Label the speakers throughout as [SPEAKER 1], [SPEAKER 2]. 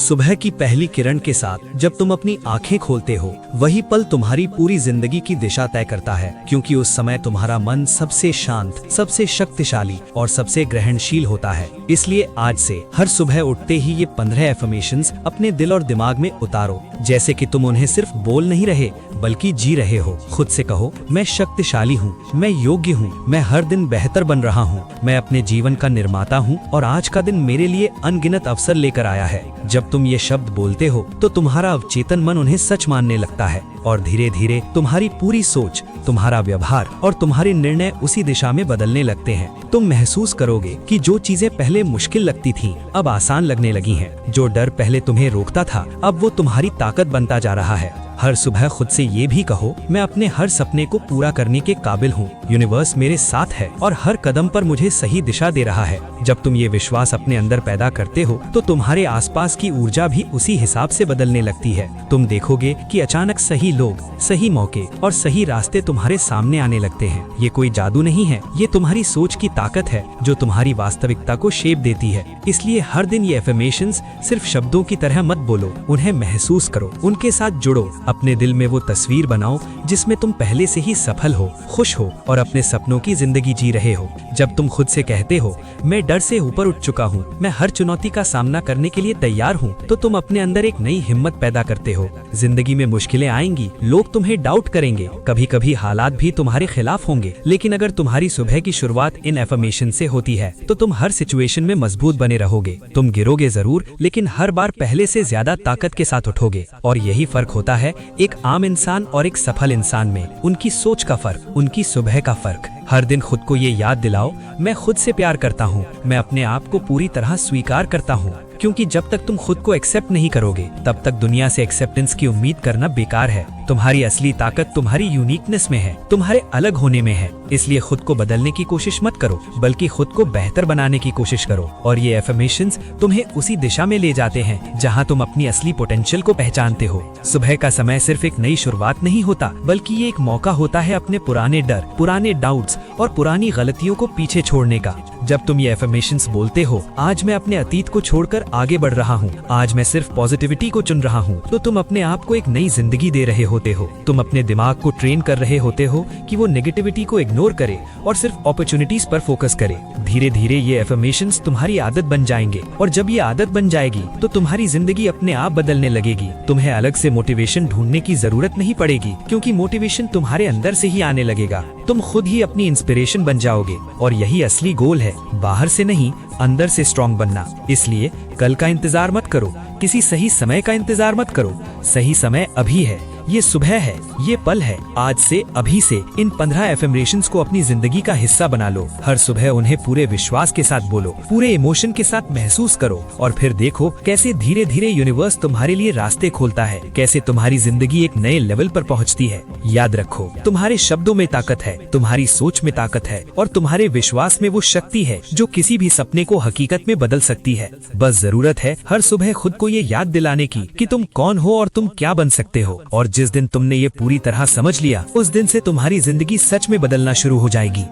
[SPEAKER 1] सुबह की पहली किरण के साथ जब तुम अपनी आंखें खोलते हो, वही पल तुम्हारी पूरी जिंदगी की दिशा तय करता है, क्योंकि उस समय तुम्हारा मन सबसे शांत, सबसे शक्तिशाली और सबसे ग्रहणशील होता है। इसलिए आज से हर सुबह उठते ही ये 15 एफर्मेशंस अपने दिल और दिमाग में उतारो, जैसे कि तुम उन्हें सिर्फ बोल नहीं रहे बल्कि जी रहे हो। खुद से कहो, मैं शक्तिशाली हूँ, मैं योग्य हूँ, मैं हर दिन बेहतर बन रहा हूँ, मैं अपने जीवन का निर्माता हूँ और आज का दिन मेरे लिए अनगिनत अवसर लेकर आया है। जब तुम ये शब्द बोलते हो तो तुम्हारा अवचेतन मन उन्हें सच मानने लगता है और धीरे धीरे तुम्हारी पूरी सोच, तुम्हारा व्यवहार और तुम्हारे निर्णय उसी दिशा में बदलने लगते हैं। तुम महसूस करोगे कि जो चीजें पहले मुश्किल लगती थीं, अब आसान लगने लगी हैं। जो डर पहले तुम्हें रोकता था, अब वो तुम्हारी ताकत बनता जा रहा है। हर सुबह खुद से ये भी कहो, मैं अपने हर सपने को पूरा करने के काबिल हूँ। यूनिवर्स मेरे साथ है और हर कदम पर मुझे सही दिशा दे रहा है। जब तुम ये विश्वास अपने अंदर पैदा करते हो तो तुम्हारे आसपास की ऊर्जा भी उसी हिसाब से बदलने लगती है। तुम देखोगे कि अचानक सही लोग, सही मौके और सही रास्ते तुम्हारे सामने आने लगते हैं। ये कोई जादू नहीं है, ये तुम्हारी सोच की ताकत है जो तुम्हारी वास्तविकता को शेप देती है। इसलिए हर दिन ये एफर्मेशंस सिर्फ शब्दों की तरह मत बोलो, उन्हें महसूस करो, उनके साथ जुड़ो। अपने दिल में वो तस्वीर बनाओ जिसमें तुम पहले से ही सफल हो, खुश हो और अपने सपनों की जिंदगी जी रहे हो। जब तुम खुद से कहते हो, मैं डर से ऊपर उठ चुका हूँ, मैं हर चुनौती का सामना करने के लिए तैयार हूँ, तो तुम अपने अंदर एक नई हिम्मत पैदा करते हो। जिंदगी में मुश्किलें आएंगी, लोग तुम्हें डाउट करेंगे, कभी कभी हालात भी तुम्हारे खिलाफ होंगे, लेकिन अगर तुम्हारी सुबह की शुरुआत इन एफर्मेशन से होती है तो तुम हर सिचुएशन में मजबूत बने रहोगे। तुम गिरोगे जरूर, लेकिन हर बार पहले से ज्यादा ताकत के साथ उठोगे। और यही फर्क होता है एक आम इंसान और एक सफल इंसान में, उनकी सोच का फर्क, उनकी सुबह का फर्क। हर दिन खुद को ये याद दिलाओ, मैं खुद से प्यार करता हूँ, मैं अपने आप को पूरी तरह स्वीकार करता हूँ, क्योंकि जब तक तुम खुद को एक्सेप्ट नहीं करोगे तब तक दुनिया से एक्सेप्टेंस की उम्मीद करना बेकार है। तुम्हारी असली ताकत तुम्हारी यूनिकनेस में है, तुम्हारे अलग होने में है। इसलिए खुद को बदलने की कोशिश मत करो, बल्कि खुद को बेहतर बनाने की कोशिश करो। और ये एफर्मेशंस तुम्हें उसी दिशा में ले जाते हैं जहाँ तुम अपनी असली पोटेंशियल को पहचानते हो। सुबह का समय सिर्फ एक नई शुरुआत नहीं होता, बल्कि ये एक मौका होता है अपने पुराने डर, पुराने डाउट्स और पुरानी गलतियों को पीछे छोड़ने का। जब तुम ये एफर्मेशंस बोलते हो, आज मैं अपने अतीत को छोड़कर आगे बढ़ रहा हूँ, आज मैं सिर्फ पॉजिटिविटी को चुन रहा हूँ, तो तुम अपने आप को एक नई जिंदगी दे रहे होते हो। तुम अपने दिमाग को ट्रेन कर रहे होते हो कि वो नेगेटिविटी को इग्नोर करे और सिर्फ अपॉर्चुनिटीज पर फोकस करे। धीरे धीरे ये एफर्मेशंस तुम्हारी आदत बन जाएंगे और जब ये आदत बन जाएगी तो तुम्हारी जिंदगी अपने आप बदलने लगेगी। तुम्हें अलग से मोटिवेशन ढूंढने की जरूरत नहीं पड़ेगी, क्योंकि मोटिवेशन तुम्हारे अंदर से ही आने लगेगा। तुम खुद ही अपनी इंस्पिरेशन बन जाओगे और यही असली गोल है, बाहर से नहीं, अंदर से स्ट्रॉन्ग बनना। इसलिए कल का इंतजार मत करो, किसी सही समय का इंतजार मत करो। सही समय अभी है, ये सुबह है, ये पल है। आज से, अभी से इन 15 एफर्मेशंस को अपनी जिंदगी का हिस्सा बना लो। हर सुबह उन्हें पूरे विश्वास के साथ बोलो, पूरे इमोशन के साथ महसूस करो और फिर देखो कैसे धीरे धीरे यूनिवर्स तुम्हारे लिए रास्ते खोलता है, कैसे तुम्हारी जिंदगी एक नए लेवल पर पहुंचती है। याद रखो, तुम्हारे शब्दों में ताकत है, तुम्हारी सोच में ताकत है और तुम्हारे विश्वास में वो शक्ति है जो किसी भी सपने को हकीकत में बदल सकती है। बस जरूरत है हर सुबह खुद को ये याद दिलाने की कि तुम कौन हो और तुम क्या बन सकते हो। और जिस दिन तुमने ये पूरी तरह समझ लिया, उस दिन से तुम्हारी जिंदगी सच में बदलना शुरू हो जाएगी।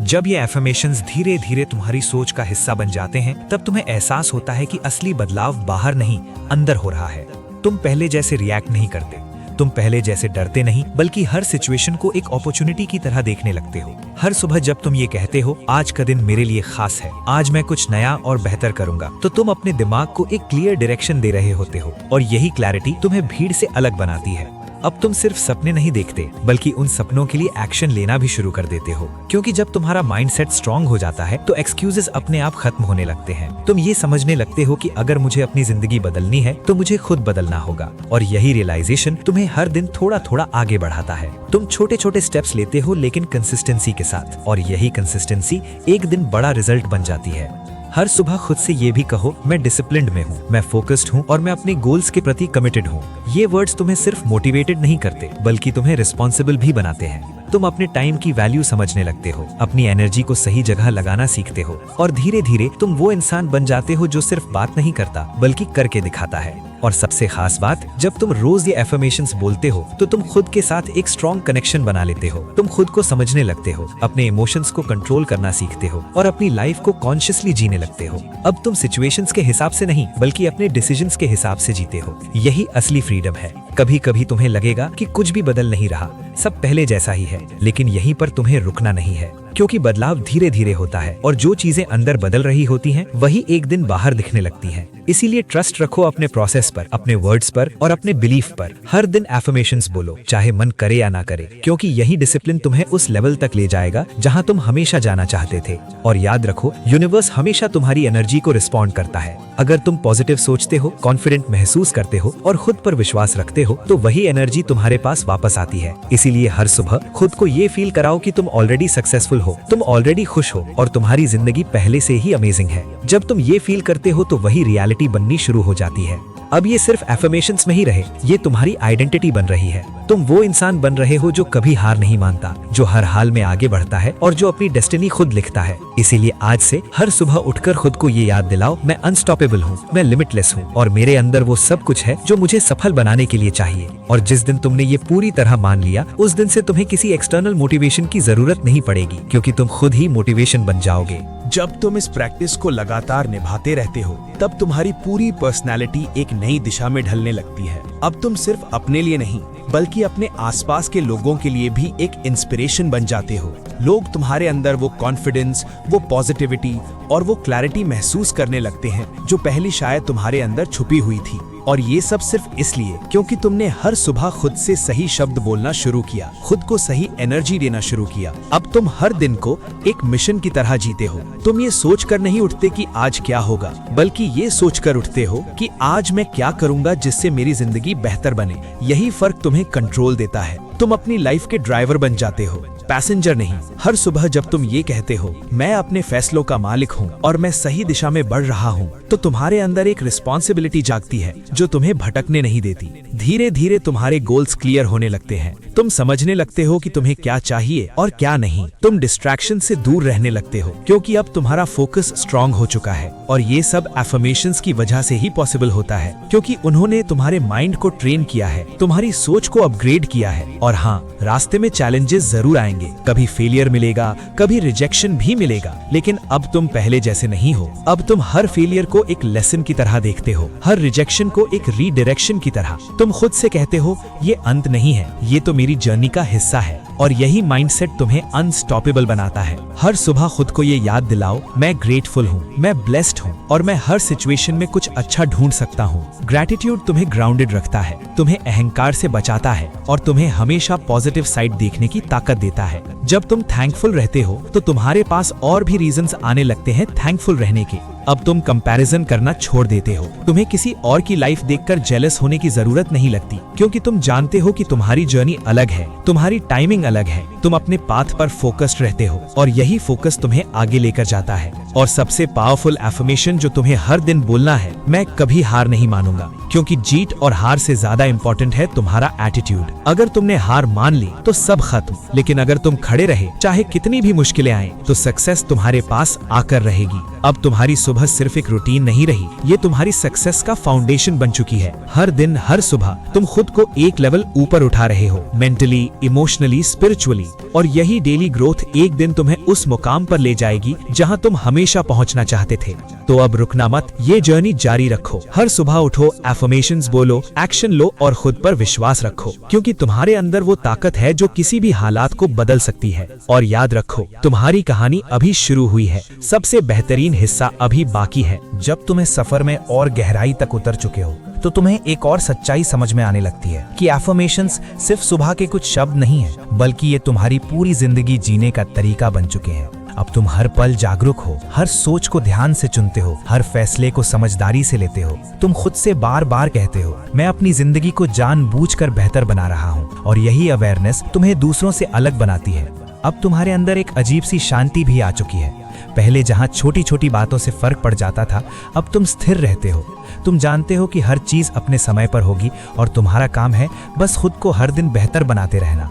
[SPEAKER 2] जब ये एफर्मेशंस धीरे धीरे तुम्हारी सोच का हिस्सा बन जाते हैं, तब तुम्हें एहसास होता है कि असली बदलाव बाहर नहीं, अंदर हो रहा है। तुम पहले जैसे रिएक्ट नहीं करते, तुम पहले जैसे डरते नहीं, बल्कि हर सिचुएशन को एक अपॉर्चुनिटी की तरह देखने लगते हो। हर सुबह जब तुम ये कहते हो, आज का दिन मेरे लिए खास है, आज मैं कुछ नया और बेहतर करूंगा, तो तुम अपने दिमाग को एक क्लियर डायरेक्शन दे रहे होते हो और यही क्लैरिटी तुम्हें भीड़ से अलग बनाती है। अब तुम सिर्फ सपने नहीं देखते, बल्कि उन सपनों के लिए एक्शन लेना भी शुरू कर देते हो, क्योंकि जब तुम्हारा माइंडसेट स्ट्रांग हो जाता है तो एक्सक्यूजेस अपने आप खत्म होने लगते हैं। तुम ये समझने लगते हो कि अगर मुझे अपनी जिंदगी बदलनी है तो मुझे खुद बदलना होगा और यही रियलाइजेशन तुम्हें हर दिन थोड़ा थोड़ा आगे बढ़ाता है। तुम छोटे छोटे स्टेप्स लेते हो, लेकिन कंसिस्टेंसी के साथ, और यही कंसिस्टेंसी एक दिन बड़ा रिजल्ट बन जाती है। हर सुबह खुद से ये भी कहो, मैं डिसिप्लिन्ड में हूँ, मैं फोकस्ड हूँ और मैं अपने गोल्स के प्रति कमिटेड हूँ। ये वर्ड्स तुम्हें सिर्फ मोटिवेटेड नहीं करते, बल्कि तुम्हें रिस्पॉन्सिबल भी बनाते हैं। तुम अपने टाइम की वैल्यू समझने लगते हो, अपनी एनर्जी को सही जगह लगाना सीखते हो और धीरे धीरे तुम वो इंसान बन जाते हो जो सिर्फ बात नहीं करता, बल्कि करके दिखाता है। और सबसे खास बात, जब तुम रोज ये एफर्मेशंस बोलते हो तो तुम खुद के साथ एक स्ट्रॉन्ग कनेक्शन बना लेते हो। तुम खुद को समझने लगते हो, अपने इमोशंस को कंट्रोल करना सीखते हो और अपनी लाइफ को कॉन्शियसली जीने लगते हो। अब तुम सिचुएशंस के हिसाब से नहीं बल्कि अपने डिसीजंस के हिसाब से जीते हो। यही असली फ्रीडम है। कभी कभी तुम्हें लगेगा कि कुछ भी बदल नहीं रहा, सब पहले जैसा ही है, लेकिन यहीं पर तुम्हें रुकना नहीं है, क्योंकि बदलाव धीरे धीरे होता है और जो चीजें अंदर बदल रही होती हैं वही एक दिन बाहर दिखने लगती हैं। इसीलिए ट्रस्ट रखो अपने प्रोसेस पर, अपने वर्ड्स पर और अपने बिलीफ पर। हर दिन एफर्मेशंस बोलो, चाहे मन करे या ना करे, क्योंकि यही डिसिप्लिन तुम्हें उस लेवल तक ले जाएगा जहां तुम हमेशा जाना चाहते थे। और याद रखो, यूनिवर्स हमेशा तुम्हारी एनर्जी को रिस्पॉन्ड करता है। अगर तुम पॉजिटिव सोचते हो, कॉन्फिडेंट महसूस करते हो और खुद पर विश्वास रखते हो तो वही एनर्जी तुम्हारे पास वापस आती है। इसीलिए हर सुबह खुद को ये फील कराओ कि तुम ऑलरेडी सक्सेसफुल हो, तुम ऑलरेडी खुश हो और तुम्हारी जिंदगी पहले से ही अमेजिंग है। जब तुम ये फील करते हो तो वही रियलिटी बननी शुरू हो जाती है। अब ये सिर्फ एफर्मेशंस में ही रहे, ये तुम्हारी आइडेंटिटी बन रही है। तुम वो इंसान बन रहे हो जो कभी हार नहीं मानता, जो हर हाल में आगे बढ़ता है और जो अपनी डेस्टिनी खुद लिखता है। इसीलिए आज से हर सुबह उठकर खुद को ये याद दिलाओ, मैं अनस्टॉपेबल हूँ, मैं लिमिटलेस हूँ और मेरे अंदर वो सब कुछ है जो मुझे सफल बनाने के लिए चाहिए। और जिस दिन तुमने ये पूरी तरह मान लिया, उस दिन से तुम्हें किसी एक्सटर्नल मोटिवेशन की जरूरत नहीं पड़ेगी, क्योंकि तुम खुद ही मोटिवेशन बन जाओगे।
[SPEAKER 3] जब तुम इस प्रैक्टिस को लगातार निभाते रहते हो, तब तुम्हारी पूरी पर्सनालिटी एक नई दिशा में ढलने लगती है। अब तुम सिर्फ अपने लिए नहीं बल्कि अपने आसपास के लोगों के लिए भी एक इंस्पिरेशन बन जाते हो। लोग तुम्हारे अंदर वो कॉन्फिडेंस, वो पॉजिटिविटी और वो क्लैरिटी महसूस करने लगते हैं जो पहले शायद तुम्हारे अंदर छुपी हुई थी। और ये सब सिर्फ इसलिए क्योंकि तुमने हर सुबह खुद से सही शब्द बोलना शुरू किया, खुद को सही एनर्जी देना शुरू किया। अब तुम हर दिन को एक मिशन की तरह जीते हो। तुम ये सोच कर नहीं उठते कि आज क्या होगा, बल्कि ये सोच कर उठते हो कि आज मैं क्या करूंगा जिससे मेरी जिंदगी बेहतर बने। यही फर्क तुम्हें कंट्रोल देता है। तुम अपनी लाइफ के ड्राइवर बन जाते हो, पैसेंजर नहीं। हर सुबह जब तुम ये कहते हो, मैं अपने फैसलों का मालिक हूँ और मैं सही दिशा में बढ़ रहा हूँ, तो तुम्हारे अंदर एक रिस्पॉन्सिबिलिटी जागती है जो तुम्हें भटकने नहीं देती। धीरे धीरे तुम्हारे गोल्स क्लियर होने लगते हैं। तुम समझने लगते हो कि तुम्हें क्या चाहिए और क्या नहीं। तुम डिस्ट्रैक्शन से दूर रहने लगते हो, क्योंकि अब तुम्हारा फोकस स्ट्रांग हो चुका है। और ये सब एफर्मेशंस की वजह से ही पॉसिबल होता है, क्योंकि उन्होंने तुम्हारे माइंड को ट्रेन किया है, तुम्हारी सोच को अपग्रेड किया है। और हाँ, रास्ते में चैलेंजेस जरूर आएंगे, कभी फेलियर मिलेगा, कभी रिजेक्शन भी मिलेगा, लेकिन अब तुम पहले जैसे नहीं हो। अब तुम हर फेलियर को एक लेसन की तरह देखते हो, हर रिजेक्शन को एक रीडायरेक्शन की तरह। तुम खुद से कहते हो, ये अंत नहीं है, ये तो मेरी जर्नी का हिस्सा है। और यही माइंडसेट तुम्हें अनस्टॉपेबल बनाता है। हर सुबह खुद को ये याद दिलाओ, मैं ग्रेटफुल हूँ, मैं ब्लेस्ड हूँ और मैं हर सिचुएशन में कुछ अच्छा ढूंढ सकता हूँ। ग्रैटिट्यूड तुम्हें ग्राउंडेड रखता है, तुम्हें अहंकार से बचाता है और तुम्हें हमेशा पॉजिटिव साइड देखने की ताकत देता है। जब तुम थैंकफुल रहते हो तो तुम्हारे पास और भी रीजंस आने लगते हैं थैंकफुल रहने के। अब तुम कंपैरिजन करना छोड़ देते हो। तुम्हें किसी और की लाइफ देखकर जेलस होने की जरूरत नहीं लगती, क्योंकि तुम जानते हो कि तुम्हारी जर्नी अलग है, तुम्हारी टाइमिंग अलग है। तुम अपने पाथ पर फोकस्ड रहते हो और यही फोकस तुम्हें आगे लेकर जाता है। और सबसे पावरफुल एफर्मेशन जो तुम्हें हर दिन बोलना है, मैं कभी हार नहीं मानूंगा, क्योंकि जीत और हार से ज्यादा इंपॉर्टेंट है तुम्हारा एटीट्यूड। अगर तुमने हार मान ली तो सब खत्म, लेकिन अगर तुम खड़े रहे, चाहे कितनी भी मुश्किलें आए, तो सक्सेस तुम्हारे पास आकर रहेगी। अब तुम्हारी सुबह सिर्फ एक रूटीन नहीं रही, ये तुम्हारी सक्सेस का फाउंडेशन बन चुकी है। हर दिन, हर सुबह तुम खुद को एक लेवल ऊपर उठा रहे हो, मेंटली, इमोशनली, स्पिरिचुअली। और यही डेली ग्रोथ एक दिन तुम्हें उस मुकाम पर ले जाएगी जहां तुम हमेशा पहुंचना चाहते थे। तो अब रुकना मत, ये जर्नी जारी रखो। हर सुबह उठो, एफर्मेशंस बोलो, एक्शन लो और खुद पर विश्वास रखो, क्योंकि तुम्हारे अंदर वो ताकत है जो किसी भी हालात को बदल सकती है। और याद रखो, तुम्हारी कहानी अभी शुरू हुई है, सबसे बेहतरीन हिस्सा अभी बाकी है।
[SPEAKER 4] जब तुम इस सफर में और गहराई तक उतर चुके हो तो तुम्हें एक और सच्चाई समझ में आने लगती है कि एफर्मेशंस सिर्फ सुबह के कुछ शब्द नहीं है, बल्कि ये तुम्हारी पूरी जिंदगी जीने का तरीका बन चुके हैं। अब तुम हर पल जागरूक हो, हर सोच को ध्यान से चुनते हो, हर फैसले को समझदारी से लेते हो। तुम खुद से बार बार कहते हो, मैं अपनी जिंदगी को जानबूझकर बेहतर बना रहा हूँ। और यही अवेयरनेस तुम्हें दूसरों से अलग बनाती है। अब तुम्हारे अंदर एक अजीब सी शांति भी आ चुकी है। पहले जहाँ छोटी छोटी बातों से फर्क पड़ जाता था, अब तुम स्थिर रहते हो। तुम जानते हो कि हर चीज अपने समय पर होगी और तुम्हारा काम है बस खुद को हर दिन बेहतर बनाते रहना।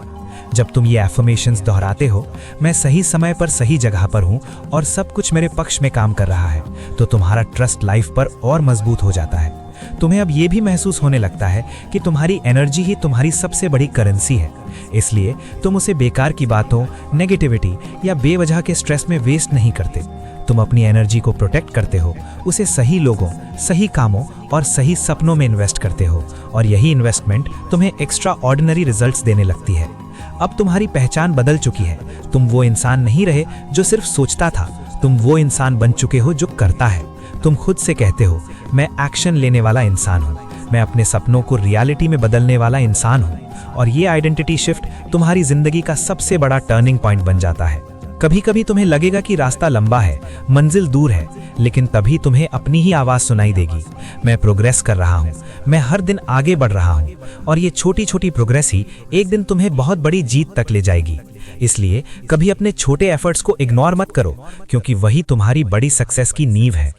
[SPEAKER 4] जब तुम ये एफर्मेशंस दोहराते हो, मैं सही समय पर सही जगह पर हूँ और सब कुछ मेरे पक्ष में काम कर रहा है, तो तुम्हारा ट्रस्ट लाइफ पर और मजबूत हो जाता है। तुम्हें अब ये भी महसूस होने लगता है कि तुम्हारी एनर्जी ही तुम्हारी सबसे बड़ी करेंसी है। इसलिए तुम उसे बेकार की बातों, नेगेटिविटी या बेवजह के स्ट्रेस में वेस्ट नहीं करते। तुम अपनी एनर्जी को प्रोटेक्ट करते हो, उसे सही लोगों, सही कामों और सही सपनों में इन्वेस्ट करते हो, और यही इन्वेस्टमेंट तुम्हें एक्स्ट्रा ऑर्डिनरी रिजल्ट्स देने लगती है। अब तुम्हारी पहचान बदल चुकी है। तुम वो इंसान नहीं रहे जो सिर्फ सोचता था, तुम वो इंसान बन चुके हो जो करता है। तुम खुद से कहते हो, मैं एक्शन लेने वाला इंसान हूँ, मैं अपने सपनों को रियलिटी में बदलने वाला इंसान हूँ। और ये आइडेंटिटी शिफ्ट तुम्हारी जिंदगी का सबसे बड़ा टर्निंग पॉइंट बन जाता है। कभी कभी तुम्हें लगेगा कि रास्ता लंबा है, मंजिल दूर है, लेकिन तभी तुम्हें अपनी ही आवाज सुनाई देगी, मैं प्रोग्रेस कर रहा हूँ, मैं हर दिन आगे बढ़ रहा हूँ। और ये छोटी छोटी प्रोग्रेस ही एक दिन तुम्हें बहुत बड़ी जीत तक ले जाएगी। इसलिए कभी अपने छोटे एफर्ट्स को इग्नोर मत करो, क्योंकि वही तुम्हारी बड़ी सक्सेस की नींव है।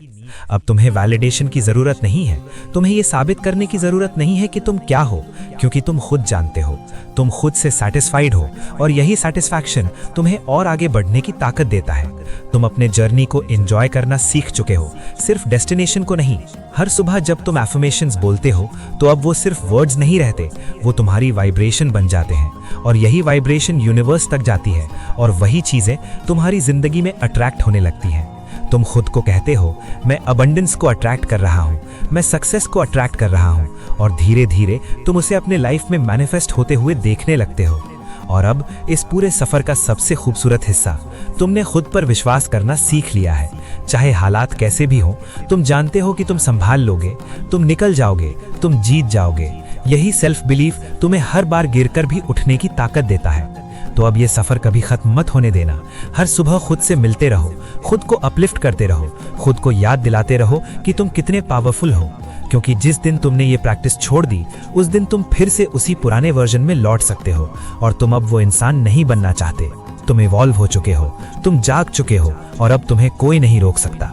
[SPEAKER 4] अब तुम्हें वैलिडेशन की जरूरत नहीं है, तुम्हें ये साबित करने की जरूरत नहीं है कि तुम क्या हो, क्योंकि तुम खुद जानते हो, तुम खुद से सैटिस्फाइड हो, और यही सैटिस्फैक्शन तुम्हें और आगे बढ़ने की ताकत देता है। तुम अपने जर्नी को एंजॉय करना सीख चुके हो, सिर्फ डेस्टिनेशन को नहीं। हर सुबह जब तुम एफर्मेशंस बोलते हो तो अब वो सिर्फ वर्ड्स नहीं रहते, वो तुम्हारी वाइब्रेशन बन जाते हैं, और यही वाइब्रेशन यूनिवर्स तक जाती है, और वही चीजें तुम्हारी जिंदगी में अट्रैक्ट होने लगती हैं। तुम खुद को कहते हो, मैं अबंडेंस को अट्रैक्ट कर रहा हूँ, मैं सक्सेस को अट्रैक्ट कर रहा हूँ, और धीरे धीरे तुम उसे अपने लाइफ में मैनिफेस्ट होते हुए देखने लगते हो। और अब इस पूरे सफर का सबसे खूबसूरत हिस्सा, तुमने खुद पर विश्वास करना सीख लिया है। चाहे हालात कैसे भी हो, तुम जानते हो कि तुम संभाल लोगे, तुम निकल जाओगे, तुम जीत जाओगे। यही सेल्फ बिलीफ तुम्हें हर बार गिरकर भी उठने की ताकत देता है। तो अब ये सफर कभी खत्म मत होने देना। हर सुबह खुद से मिलते रहो, खुद को अपलिफ्ट करते रहो, खुद को याद दिलाते रहो कि तुम कितने पावरफुल हो, क्योंकि जिस दिन तुमने ये प्रैक्टिस छोड़ दी, उस दिन तुम फिर से उसी पुराने वर्जन में लौट सकते हो, और तुम अब वो इंसान नहीं बनना चाहते। तुम इवॉल्व हो चुके हो, तुम जाग चुके हो, और अब तुम्हें कोई नहीं रोक सकता।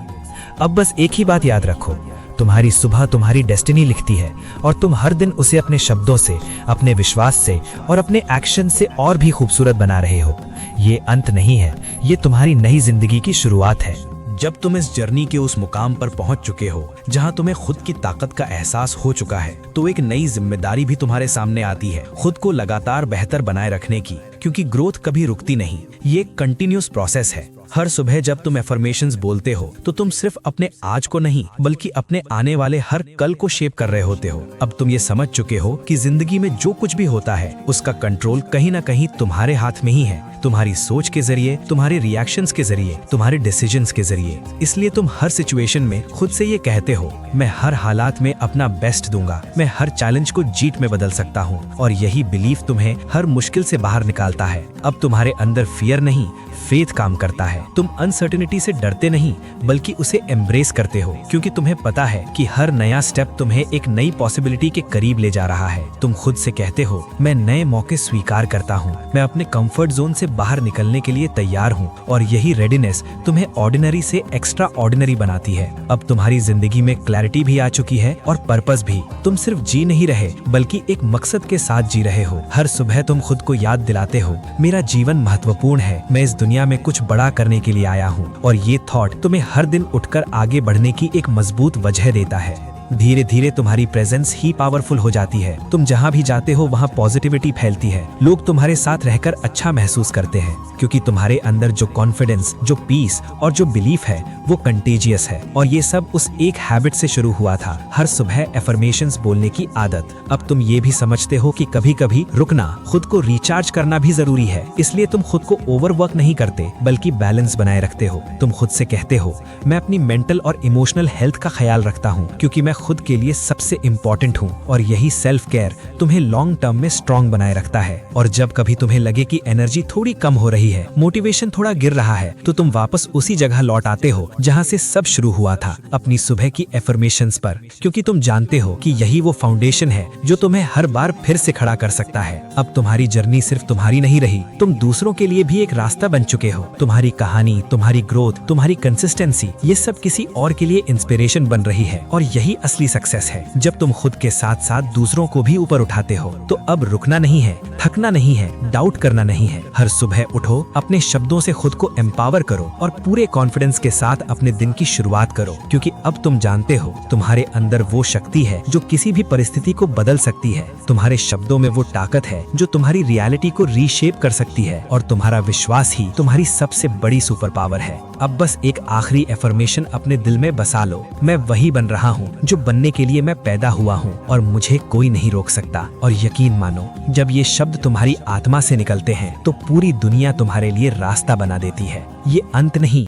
[SPEAKER 4] अब बस एक ही बात याद रखो, तुम्हारी सुबह तुम्हारी डेस्टिनी लिखती है, और तुम हर दिन उसे अपने शब्दों से, अपने विश्वास से और अपने एक्शन से और भी खूबसूरत बना रहे हो। ये अंत नहीं है, ये तुम्हारी नई जिंदगी की शुरुआत है।
[SPEAKER 3] जब तुम इस जर्नी के उस मुकाम पर पहुंच चुके हो जहां तुम्हें खुद की ताकत का एहसास हो चुका है, तो एक नई जिम्मेदारी भी तुम्हारे सामने आती है, खुद को लगातार बेहतर बनाए रखने की, क्योंकि ग्रोथ कभी रुकती नहीं, ये एक कंटिन्यूअस प्रोसेस है। हर सुबह जब तुम एफर्मेशंस बोलते हो तो तुम सिर्फ अपने आज को नहीं, बल्कि अपने आने वाले हर कल को शेप कर रहे होते हो। अब तुम ये समझ चुके हो कि जिंदगी में जो कुछ भी होता है उसका कंट्रोल कहीं ना कहीं तुम्हारे हाथ में ही है, तुम्हारी सोच के जरिए, तुम्हारे रिएक्शंस के जरिए, तुम्हारे डिसीजंस के जरिए। इसलिए तुम हर सिचुएशन में खुद से ये कहते हो, मैं हर हालात में अपना बेस्ट दूंगा, मैं हर चैलेंज को जीत में बदल सकता हूँ। और यही बिलीफ तुम्हें हर मुश्किल से बाहर निकालता है। अब तुम्हारे अंदर फियर नहीं, फेथ काम करता है। तुम अनसर्टेनिटी से डरते नहीं, बल्कि उसे एम्ब्रेस करते हो, क्योंकि तुम्हें पता है कि हर नया स्टेप तुम्हें एक नई पॉसिबिलिटी के करीब ले जा रहा है। तुम खुद से कहते हो, मैं नए मौके स्वीकार करता हूँ, मैं अपने कंफर्ट जोन से बाहर निकलने के लिए तैयार हूँ। और यही रेडीनेस तुम्हें ऑर्डिनरी से एक्स्ट्रा ऑर्डिनरी बनाती है। अब तुम्हारी जिंदगी में क्लैरिटी भी आ चुकी है और पर्पस भी। तुम सिर्फ जी नहीं रहे, बल्कि एक मकसद के साथ जी रहे हो। हर सुबह तुम खुद को याद दिलाते हो, मेरा जीवन महत्वपूर्ण है, मैं इस दुनिया में कुछ बड़ा करने के लिए आया हूँ। और ये थॉट तुम्हें हर दिन उठकर आगे बढ़ने की एक मजबूत वजह देता है। धीरे धीरे तुम्हारी प्रेजेंस ही पावरफुल हो जाती है। तुम जहाँ भी जाते हो वहाँ पॉजिटिविटी फैलती है। लोग तुम्हारे साथ रहकर अच्छा महसूस करते हैं, क्योंकि तुम्हारे अंदर जो कॉन्फिडेंस, जो पीस और जो बिलीफ है वो कंटेजियस है। और ये सब उस एक हैबिट से शुरू हुआ था, हर सुबह एफर्मेशंस बोलने की आदत। अब तुम ये भी समझते हो कि कभी कभी रुकना, खुद को रिचार्ज करना भी जरूरी है। इसलिए तुम खुद को ओवरवर्क नहीं करते, बल्कि बैलेंस बनाए रखते हो। तुम खुद से कहते हो, मैं अपनी मेंटल और इमोशनल हेल्थ का ख्याल रखता हूँ, क्योंकि मैं खुद के लिए सबसे इम्पोर्टेंट हूँ। और यही सेल्फ केयर तुम्हें लॉन्ग टर्म में स्ट्रॉन्ग बनाए रखता है। और जब कभी तुम्हें लगे कि एनर्जी थोड़ी कम हो रही है, मोटिवेशन थोड़ा गिर रहा है, तो तुम वापस उसी जगह लौट आते हो जहाँ से सब शुरू हुआ था, अपनी सुबह की एफर्मेशंस पर, क्योंकि तुम जानते हो कि यही वो फाउंडेशन है जो तुम्हें हर बार फिर से खड़ा कर सकता है। अब तुम्हारी जर्नी सिर्फ तुम्हारी नहीं रही, तुम दूसरों के लिए भी एक रास्ता बन चुके हो। तुम्हारी कहानी, तुम्हारी ग्रोथ, तुम्हारी कंसिस्टेंसी, ये सब किसी और के लिए इंस्पिरेशन बन रही है। और यही
[SPEAKER 2] असली सक्सेस है। जब तुम खुद के साथ साथ दूसरों को भी ऊपर उठाते हो तो अब रुकना नहीं है, थकना नहीं है, डाउट करना नहीं है। हर सुबह उठो, अपने शब्दों से खुद को एम्पावर करो और पूरे कॉन्फिडेंस के साथ अपने दिन की शुरुआत करो, क्योंकि अब तुम जानते हो तुम्हारे अंदर वो शक्ति है जो किसी भी परिस्थिति को बदल सकती है। तुम्हारे शब्दों में वो ताकत है जो तुम्हारी रियलिटी को रीशेप कर सकती है और तुम्हारा विश्वास ही तुम्हारी सबसे बड़ी सुपर पावर है। अब बस एक आखिरी एफर्मेशन अपने दिल में बसा लो, मैं वही बन रहा हूँ जो बनने के लिए मैं पैदा हुआ हूँ और मुझे कोई नहीं रोक सकता। और यकीन मानो, जब ये शब्द तुम्हारी आत्मा से निकलते हैं तो पूरी दुनिया तुम्हारे लिए रास्ता बना देती है। ये अंत नहीं,